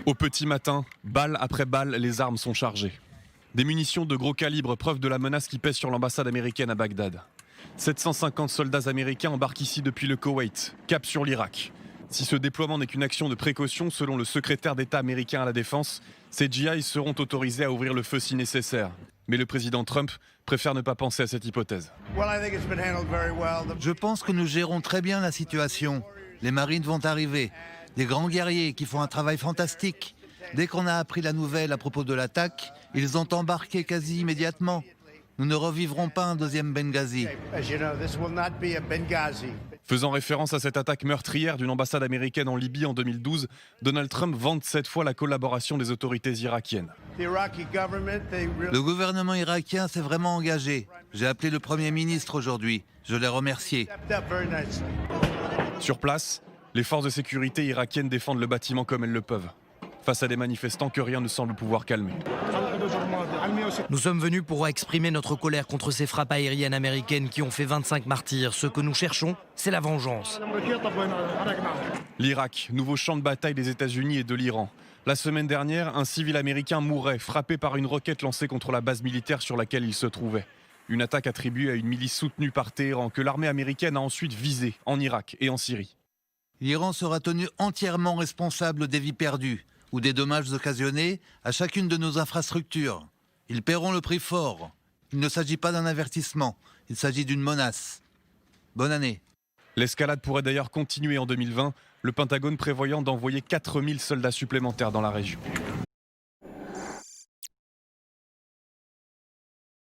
Au petit matin, balle après balle, les armes sont chargées. Des munitions de gros calibre, preuve de la menace qui pèse sur l'ambassade américaine à Bagdad. 750 soldats américains embarquent ici depuis le Koweït, cap sur l'Irak. Si ce déploiement n'est qu'une action de précaution, selon le secrétaire d'État américain à la Défense, ces GI seront autorisés à ouvrir le feu si nécessaire. Mais le président Trump préfère ne pas penser à cette hypothèse. Je pense que nous gérons très bien la situation. Les Marines vont arriver. Des grands guerriers qui font un travail fantastique. Dès qu'on a appris la nouvelle à propos de l'attaque, ils ont embarqué quasi immédiatement. Nous ne revivrons pas un deuxième Benghazi. Faisant référence à cette attaque meurtrière d'une ambassade américaine en Libye en 2012, Donald Trump vante cette fois la collaboration des autorités irakiennes. Le gouvernement irakien s'est vraiment engagé. J'ai appelé le Premier ministre aujourd'hui. Je l'ai remercié. Sur place, les forces de sécurité irakiennes défendent le bâtiment comme elles le peuvent, face à des manifestants que rien ne semble pouvoir calmer. Nous sommes venus pour exprimer notre colère contre ces frappes aériennes américaines qui ont fait 25 martyrs. Ce que nous cherchons, c'est la vengeance. L'Irak, nouveau champ de bataille des États-Unis et de l'Iran. La semaine dernière, un civil américain mourait, frappé par une roquette lancée contre la base militaire sur laquelle il se trouvait. Une attaque attribuée à une milice soutenue par Téhéran que l'armée américaine a ensuite visée en Irak et en Syrie. L'Iran sera tenu entièrement responsable des vies perdues ou des dommages occasionnés à chacune de nos infrastructures. Ils paieront le prix fort. Il ne s'agit pas d'un avertissement, il s'agit d'une menace. Bonne année. L'escalade pourrait d'ailleurs continuer en 2020, le Pentagone prévoyant d'envoyer 4000 soldats supplémentaires dans la région.